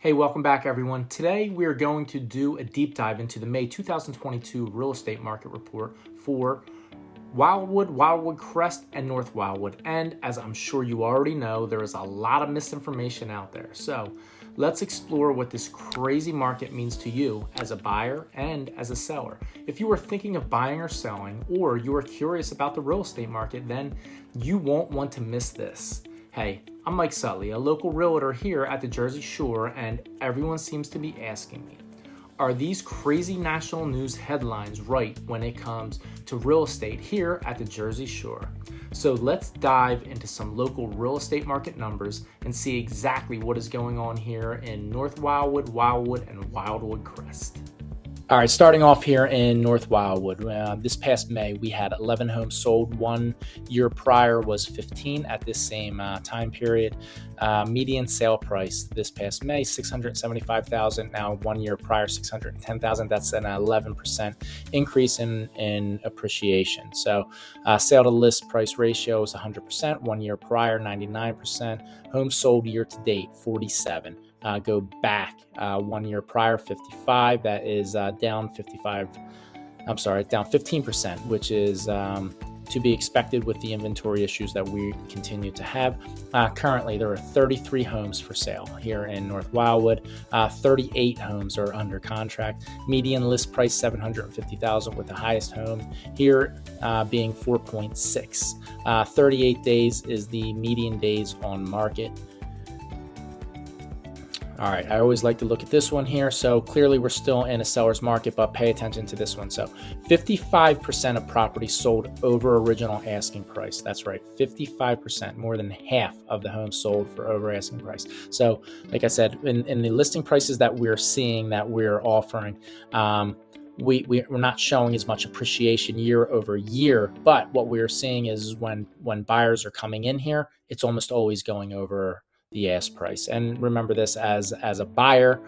Hey, welcome back everyone. Today we are going to do a deep dive into the May 2022 real estate market report for Wildwood, Wildwood Crest, and North Wildwood. And as I'm sure you already know, there is a lot of misinformation out there. So let's explore what this crazy market means to you as a buyer and as a seller. If you are thinking of buying or selling, or you are curious about the real estate market, then you won't want to miss this. Hey, I'm Mike Sutley, a local realtor here at the Jersey Shore, and everyone seems to be asking me, are these crazy national news headlines right when it comes to real estate here at the Jersey Shore? So let's dive into some local real estate market numbers and see exactly what is going on here in North Wildwood, Wildwood, and Wildwood Crest. All right, starting off here in North Wildwood, this past May, we had 11 homes sold. 1 year prior was 15 at this same time period. Median sale price this past May, $675,000. Now 1 year prior, $610,000. That's an 11% increase in appreciation. So sale to list price ratio is 100%. 1 year prior, 99%. Homes sold year to date, 47. Go back 1 year prior, 55. That is down 15%, which is to be expected with the inventory issues that we continue to have. Currently, there are 33 homes for sale here in North Wildwood. 38 homes are under contract. Median list price $750,000, with the highest home here being 4.6. 38 days is the median days on market. All right, I always like to look at this one here. So clearly we're still in a seller's market, but pay attention to this one. So 55% of properties sold over original asking price. That's right, 55%, more than half of the homes sold for over asking price. So like I said, in the listing prices that we're seeing, that we're offering, we're not showing as much appreciation year over year, but what we're seeing is when buyers are coming in here, it's almost always going over the ask price. And remember this, as a buyer,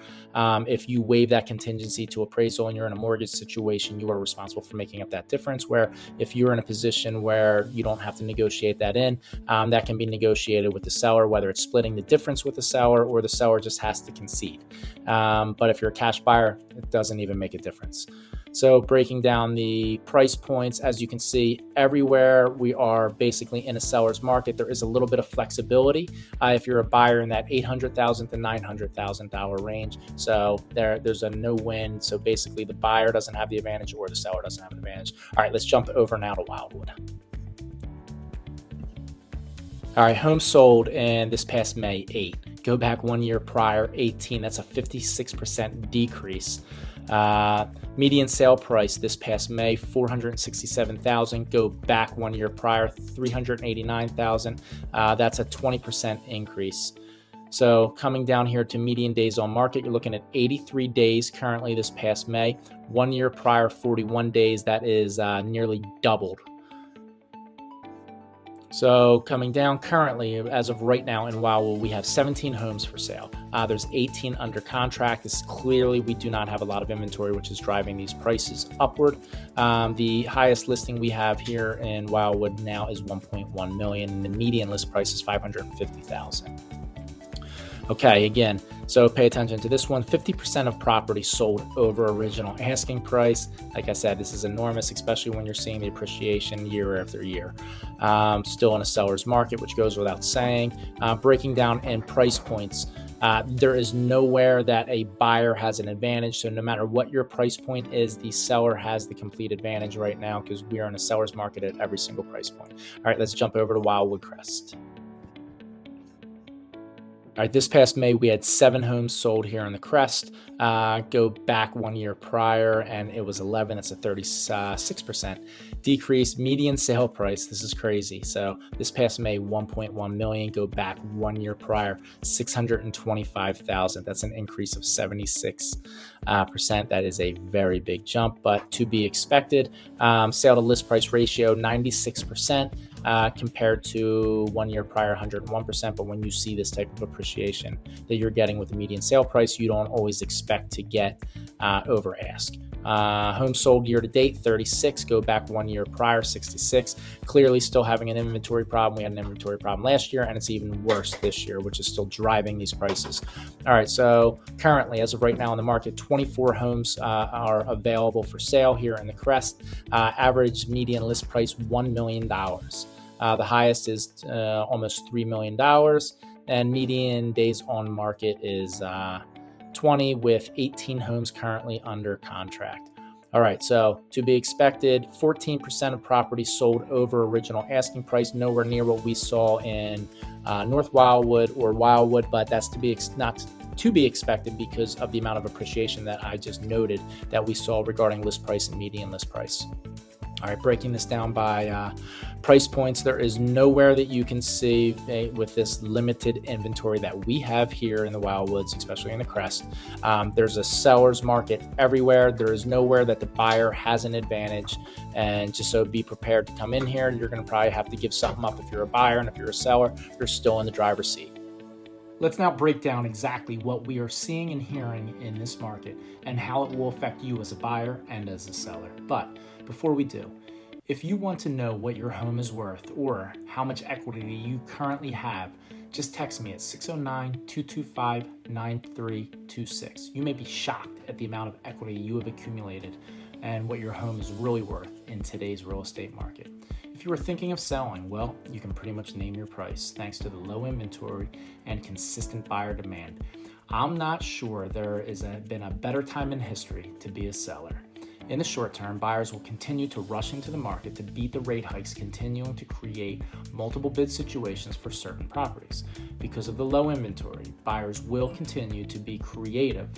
if you waive that contingency to appraisal and you're in a mortgage situation, you are responsible for making up that difference. Where if you're in a position where you don't have to negotiate that in, that can be negotiated with the seller, whether it's splitting the difference with the seller or the seller just has to concede. But if you're a cash buyer, it doesn't even make a difference. So breaking down the price points, as you can see, everywhere we are basically in a seller's market. There is a little bit of flexibility if you're a buyer in that $800,000 to $900,000 range. So there's a no-win. So basically the buyer doesn't have the advantage or the seller doesn't have an advantage. All right, let's jump over now to Wildwood. All right, homes sold in this past May, 8. Go back 1 year prior, 18. That's a 56% decrease. Median sale price this past May, $467,000. Go back 1 year prior, $389,000. That's a 20% increase. So coming down here to median days on market, you're looking at 83 days currently this past May. 1 year prior, 41 days. That is nearly doubled. So coming down currently, as of right now in Wildwood, we have 17 homes for sale. There's 18 under contract. This clearly, we do not have a lot of inventory, which is driving these prices upward. The highest listing we have here in Wildwood now is $1.1 million, and the median list price is $550,000. Okay, again, so pay attention to this one. 50% of properties sold over original asking price. Like I said, this is enormous, especially when you're seeing the appreciation year after year. Still in a seller's market, which goes without saying. Breaking down in price points, there is nowhere that a buyer has an advantage. So no matter what your price point is, the seller has the complete advantage right now because we are in a seller's market at every single price point. All right, let's jump over to Wildwood Crest. All right, this past May, we had 7 homes sold here on the Crest. Go back 1 year prior, and it was 11. That's a 36% decrease. Median sale price, this is crazy. So this past May, $1.1 million. Go back 1 year prior, $625,000. That's an increase of 76%. That is a very big jump, but to be expected. Sale to list price ratio, 96%. Compared to 1 year prior, 101%. But when you see this type of appreciation that you're getting with the median sale price, you don't always expect to get over ask. Homes sold year to date, 36. Go back 1 year year prior, 66. Clearly still having an inventory problem. We had an inventory problem last year, and it's even worse this year, which is still driving these prices. All right, so currently, as of right now in the market, 24 homes are available for sale here in the Crest. Average median list price, $1 million. The highest is almost $3 million, and median days on market is 20, with 18 homes currently under contract. All right, so to be expected, 14% of properties sold over original asking price, nowhere near what we saw in North Wildwood or Wildwood, but that's not to be expected because of the amount of appreciation that I just noted that we saw regarding list price and median list price. All right, breaking this down by price points, there is nowhere that you can see with this limited inventory that we have here in the Wildwoods, especially in the Crest. There's a seller's market everywhere. There is nowhere that the buyer has an advantage. And just so be prepared to come in here. You're going to probably have to give something up if you're a buyer, and if you're a seller, you're still in the driver's seat. Let's now break down exactly what we are seeing and hearing in this market and how it will affect you as a buyer and as a seller. But before we do, if you want to know what your home is worth or how much equity you currently have, just text me at 609-225-9326. You may be shocked at the amount of equity you have accumulated and what your home is really worth in today's real estate market. If you are thinking of selling, well, you can pretty much name your price thanks to the low inventory and consistent buyer demand. I'm not sure there has been a better time in history to be a seller. In the short term, buyers will continue to rush into the market to beat the rate hikes, continuing to create multiple bid situations for certain properties. Because of the low inventory, buyers will continue to be creative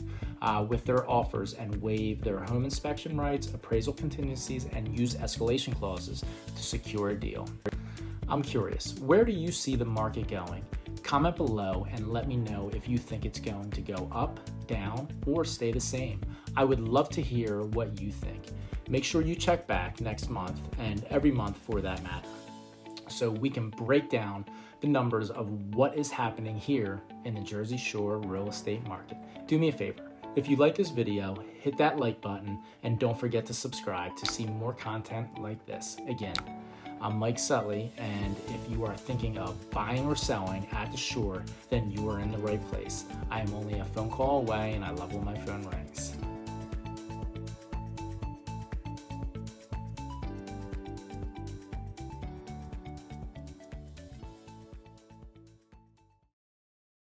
with their offers and waive their home inspection rights, appraisal contingencies, and use escalation clauses to secure a deal. I'm curious, where do you see the market going? Comment below and let me know if you think it's going to go up, down, or stay the same. I would love to hear what you think. Make sure you check back next month and every month for that matter, so we can break down the numbers of what is happening here in the Jersey Shore real estate market. Do me a favor. If you like this video, hit that like button and don't forget to subscribe to see more content like this. Again, I'm Mike Sutley, and if you are thinking of buying or selling at the shore, then you are in the right place. I am only a phone call away, and I love when my phone rings.